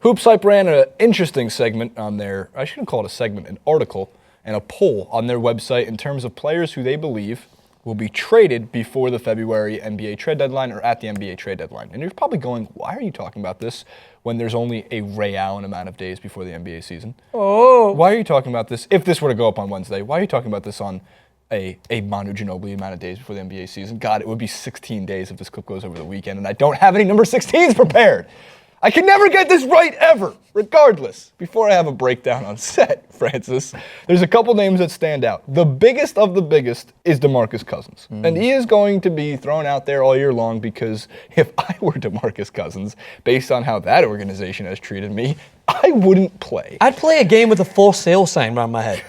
Hoops Hype ran an interesting segment on their, I shouldn't call it a segment, an article and a poll on their website in terms of players who they believe will be traded before the February NBA trade deadline or at the NBA trade deadline. And you're probably going, why are you talking about this when there's only a Ray Allen amount of days before the NBA season? Oh. Why are you talking about this? If this were to go up on Wednesday, why are you talking about this on a Manu Ginobili amount of days before the NBA season? God, it would be 16 days if this clip goes over the weekend, and I don't have any number 16s prepared. I can never get this right ever, regardless. Before I have a breakdown on set, Francis, there's a couple names that stand out. The biggest of the biggest is DeMarcus Cousins. And he is going to be thrown out there all year long because if I were DeMarcus Cousins, based on how that organization has treated me, I wouldn't play. I'd play a game with a for sale sign around my head.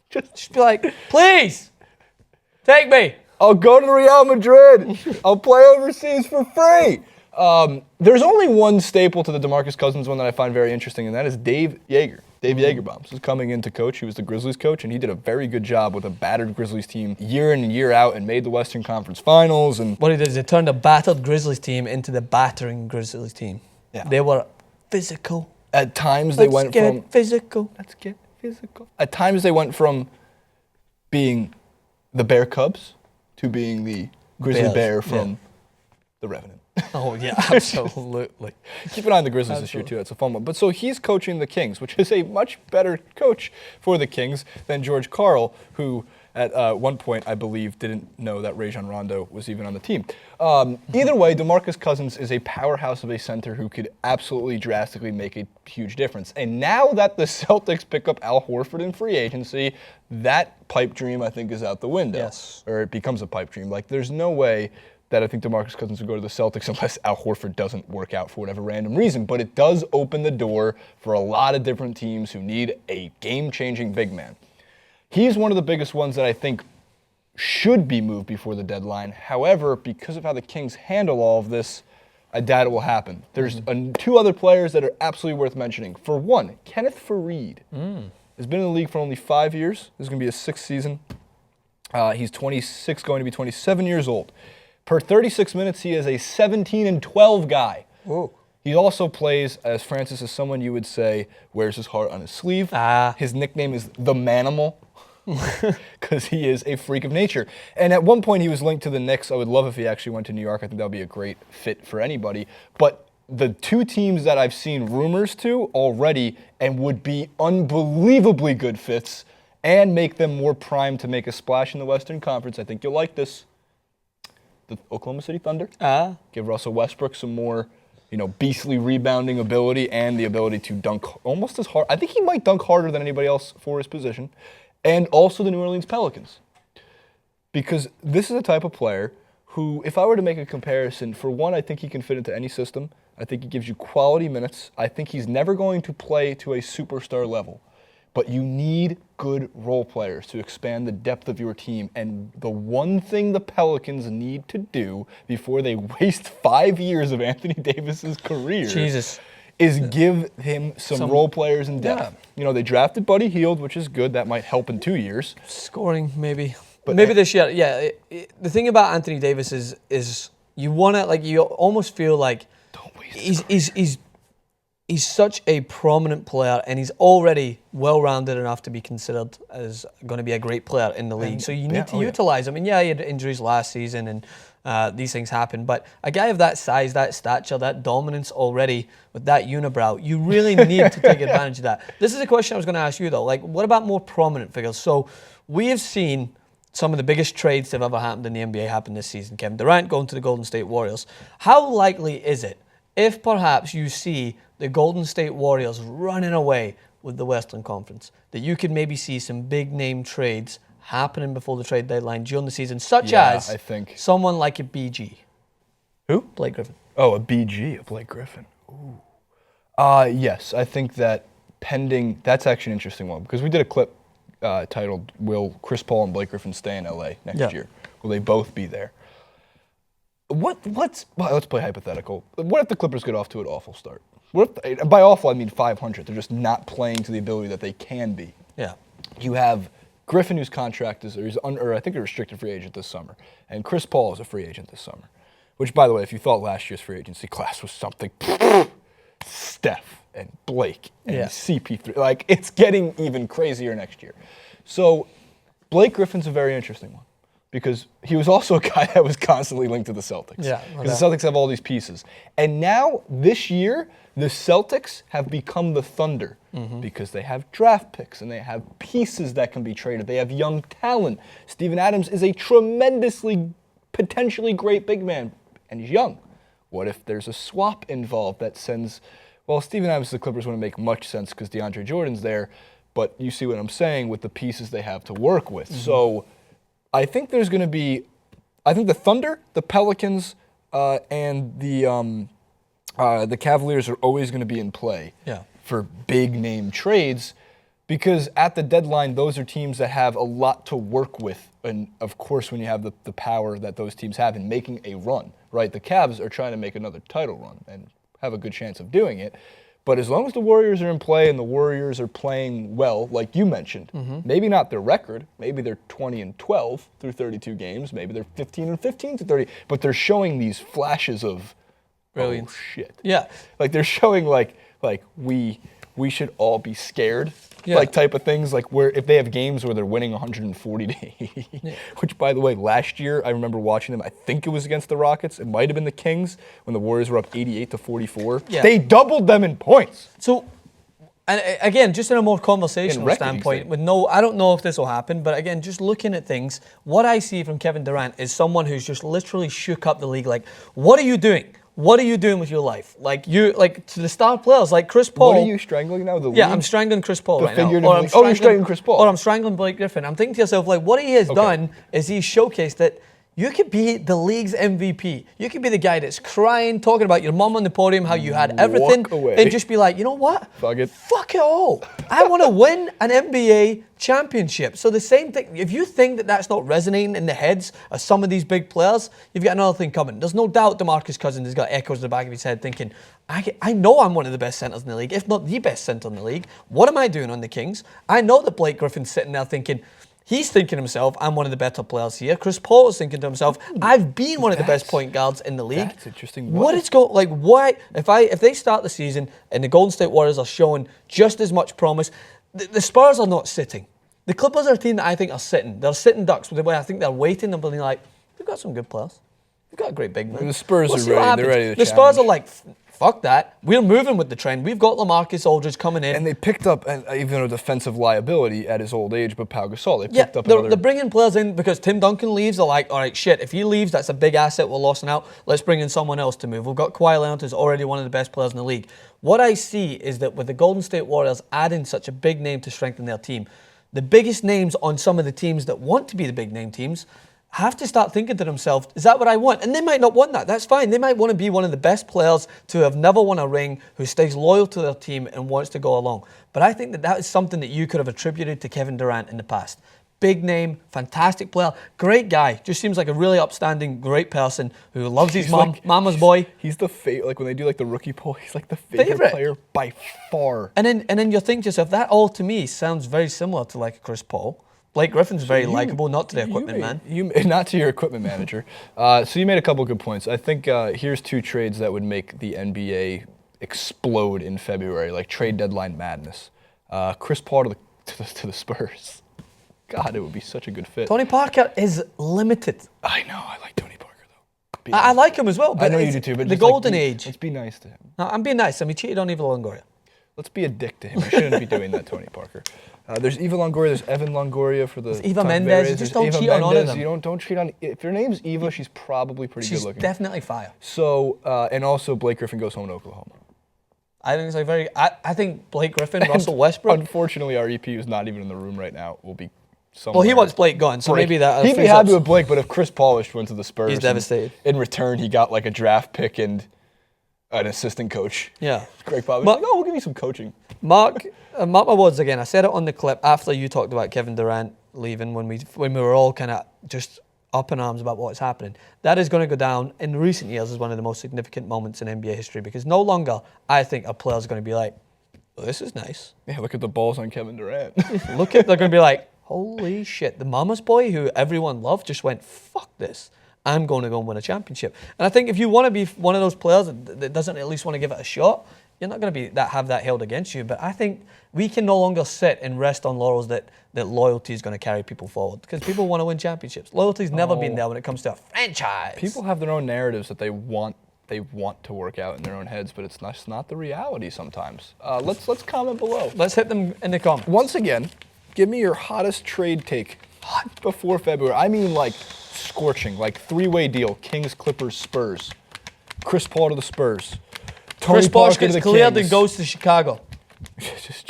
Just be like, please, take me. I'll go to Real Madrid. I'll play overseas for free. There's only one staple to the DeMarcus Cousins one that I find very interesting, and that is Dave Yeager. Dave Yeager is coming in to coach. He was the Grizzlies coach, and he did a very good job with a battered Grizzlies team year in and year out and made the Western Conference Finals. And what he did is he turned a battered Grizzlies team into the battering Grizzlies team. Yeah. They were physical. At times they went from... physical. Let's get physical. At times they went from being the Bear Cubs to being the Grizzly Bear from The Revenant. Oh, yeah, absolutely. Keep an eye on the Grizzlies this year, too. That's a fun one. But so he's coaching the Kings, which is a much better coach for the Kings than George Karl, who at one point, I believe, didn't know that Rajon Rondo was even on the team. Either way, DeMarcus Cousins is a powerhouse of a center who could absolutely drastically make a huge difference. And now that the Celtics pick up Al Horford in free agency, that pipe dream, I think, is out the window. Yes. Or it becomes a pipe dream. Like, there's no way that I think DeMarcus Cousins would go to the Celtics unless Al Horford doesn't work out for whatever random reason. But it does open the door for a lot of different teams who need a game-changing big man. He's one of the biggest ones that I think should be moved before the deadline. However, because of how the Kings handle all of this, I doubt it will happen. There's two other players that are absolutely worth mentioning. For one, Kenneth Faried has been in the league for only 5 years. This is going to be his sixth season. He's 26, going to be 27 years old. Per 36 minutes, he is a 17-12 guy. Whoa. He also plays, as Francis is someone you would say wears his heart on his sleeve. His nickname is the Manimal because he is a freak of nature. And at one point, he was linked to the Knicks. I would love if he actually went to New York. I think that would be a great fit for anybody. But the two teams that I've seen rumors to already and would be unbelievably good fits and make them more primed to make a splash in the Western Conference, I think you'll like this. The Oklahoma City Thunder. Give Russell Westbrook some more, beastly rebounding ability and the ability to dunk almost as hard. I think he might dunk harder than anybody else for his position. And also the New Orleans Pelicans. Because this is a type of player who, if I were to make a comparison, for one, I think he can fit into any system. I think he gives you quality minutes. I think he's never going to play to a superstar level. But you need good role players to expand the depth of your team. And the one thing the Pelicans need to do before they waste 5 years of Anthony Davis's career is give him some role players in depth. Yeah. They drafted Buddy Hield, which is good. That might help in 2 years. Scoring, maybe. But maybe this year, yeah. The thing about Anthony Davis is you want to, you almost feel like don't waste he's such a prominent player, and he's already well-rounded enough to be considered as going to be a great player in the league. So you need to utilize him. And he had injuries last season, and these things happen. But a guy of that size, that stature, that dominance already with that unibrow, you really need to take advantage of that. This is a question I was going to ask you, though. What about more prominent figures? So we have seen some of the biggest trades that have ever happened in the NBA happen this season. Kevin Durant going to the Golden State Warriors. How likely is it, if perhaps you see the Golden State Warriors running away with the Western Conference, that you could maybe see some big-name trades happening before the trade deadline during the season, such as I think someone like a BG? Who? Blake Griffin. Oh, a BG, a Blake Griffin. Ooh. Yes, I think that pending, that's actually an interesting one, because we did a clip titled, Will Chris Paul and Blake Griffin stay in LA next year? Will they both be there? Let's play hypothetical. What if the Clippers get off to an awful start? What if, by awful, I mean 500. They're just not playing to the ability that they can be. Yeah. You have Griffin, whose contract is, or I think a restricted free agent this summer, and Chris Paul is a free agent this summer. which, by the way, if you thought last year's free agency class was something, Steph and Blake and CP3, like, it's getting even crazier next year. So Blake Griffin's a very interesting one because he was also a guy that was constantly linked to the Celtics. Yeah. Because the Celtics have all these pieces. And now, this year, the Celtics have become the Thunder because they have draft picks and they have pieces that can be traded. They have young talent. Steven Adams is a tremendously, potentially great big man, and he's young. What if there's a swap involved that sends... Well, Steven Adams to the Clippers wouldn't make much sense because DeAndre Jordan's there, but you see what I'm saying with the pieces they have to work with. So I think there's going to be... I think the Thunder, the Pelicans, and the Cavaliers are always going to be in play for big-name trades because at the deadline, those are teams that have a lot to work with. And, of course, when you have the power that those teams have in making a run, right? The Cavs are trying to make another title run and have a good chance of doing it. But as long as the Warriors are in play and the Warriors are playing well, like you mentioned, maybe not their record, maybe they're 20-12 through 32 games, maybe they're 15-15 to 30, but they're showing these flashes of brilliance. Oh shit. Yeah. Like they're showing like we should all be scared. Like type of things, like where if they have games where they're winning 140 to 80, which by the way, last year I remember watching them. I think it was against the Rockets. It might have been the Kings when the Warriors were up 88-44. Yeah. They doubled them in points. So, and again, just in a more conversational standpoint, I don't know if this will happen, but again, just looking at things, what I see from Kevin Durant is someone who's just literally shook up the league. Like, what are you doing? What are you doing with your life? Like to the star players, like Chris Paul. What are you strangling now? I'm strangling Chris Paul right now. You're strangling Chris Paul. Or I'm strangling Blake Griffin. I'm thinking to yourself, like, what he has done is he's showcased that you could be the league's MVP. You could be the guy that's crying, talking about your mom on the podium, how you had everything, and just be like, you know what? Fuck it. Fuck it all. I want to win an NBA championship. So the same thing, if you think that that's not resonating in the heads of some of these big players, you've got another thing coming. There's no doubt DeMarcus Cousins has got echoes in the back of his head thinking, I know I'm one of the best centers in the league, if not the best center in the league. What am I doing on the Kings? I know that Blake Griffin's sitting there thinking, he's thinking to himself, I'm one of the better players here. Chris Paul is thinking to himself, I've been one of the best point guards in the league. That's interesting. Why? If they start the season and the Golden State Warriors are showing just as much promise, the Spurs are not sitting. The Clippers are a team that I think are sitting. They're sitting ducks. I think they're waiting. They're being like, we've got some good players. We've got a great big man. The Spurs are ready. They're ready to The Spurs are like, fuck that. We're moving with the trend. We've got LaMarcus Aldridge coming in. And they picked up even a defensive liability at his old age, but Pau Gasol. They're bringing players in because Tim Duncan leaves. They're like, all right, shit, if he leaves, that's a big asset we're losing out. Let's bring in someone else to move. We've got Kawhi Leonard, who's already one of the best players in the league. What I see is that with the Golden State Warriors adding such a big name to strengthen their team, the biggest names on some of the teams that want to be the big name teams have to start thinking to themselves, is that what I want? And they might not want that. That's fine. They might want to be one of the best players to have never won a ring, who stays loyal to their team and wants to go along. But I think that is something that you could have attributed to Kevin Durant in the past. Big name, fantastic player, great guy. Just seems like a really upstanding, great person who loves his mama's boy. He's the like when they do like the rookie poll, he's like the favorite player by far. And then you think to yourself, that all to me sounds very similar to like a Chris Paul. Blake Griffin's very likable, not to the equipment man. Not to your equipment manager. So you made a couple good points. I think here's two trades that would make the NBA explode in February, like trade deadline madness. Chris Paul to the Spurs. God, it would be such a good fit. Tony Parker is limited. I know. I like Tony Parker, though. I like him as well. But I know you do, too. But the golden age. Let's be nice to him. No, I'm being nice. He cheated on Eva Longoria. Let's be a dick to him. You shouldn't be doing that, Tony Parker. There's Eva Longoria. There's Evan Longoria for the. There's Eva Mendes. You just don't cheat on all of them. You don't cheat on. If your name's Eva, she's probably pretty good looking. She's definitely fire. So and also Blake Griffin goes home to Oklahoma. I think it's I think Blake Griffin, Russell Westbrook. Unfortunately, our EP, who's not even in the room right now, will be. Somewhere. Well, he wants Blake gone, so maybe that. He'd be happy with Blake, but if Chris Paul went to the Spurs, he's devastated. In return, he got like a draft pick and an assistant coach. Yeah, Greg Popovich. Like, we'll give you some coaching. Mark my words again. I said it on the clip after you talked about Kevin Durant leaving when we were all kind of just up in arms about what's happening. That is going to go down in recent years as one of the most significant moments in NBA history because no longer I think a player's going to be like, well, this is nice. Yeah, look at the balls on Kevin Durant. They're going to be like, holy shit, the mama's boy who everyone loved just went, fuck this. I'm going to go and win a championship. And I think if you want to be one of those players that doesn't at least want to give it a shot, you're not going to have that held against you. But I think we can no longer sit and rest on laurels that loyalty is going to carry people forward, because people want to win championships. Loyalty's never been there when it comes to a franchise. People have their own narratives that they want to work out in their own heads, but it's not the reality sometimes. Let's comment below. Let's hit them in the comments. Once again, give me your hottest trade take before February. I mean, like scorching, like three-way deal: Kings, Clippers, Spurs. Chris Paul to the Spurs. Chris Bosh Parker to gets the cleared Kings. and goes to Chicago. Just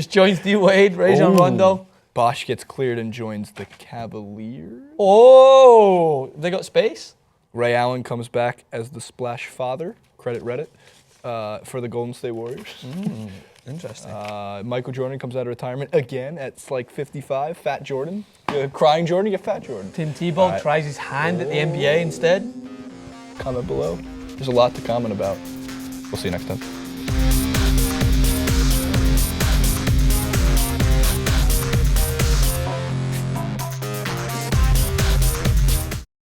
joins. D Wade, Rajon Rondo. Bosh gets cleared and joins the Cavaliers. Oh, they got space? Ray Allen comes back as the splash father, credit Reddit, for the Golden State Warriors. Interesting. Michael Jordan comes out of retirement again at like 55. Fat Jordan. Crying Jordan, you get Fat Jordan. Tim Tebow tries his hand at the NBA instead. Comment below. There's a lot to comment about. We'll see you next time.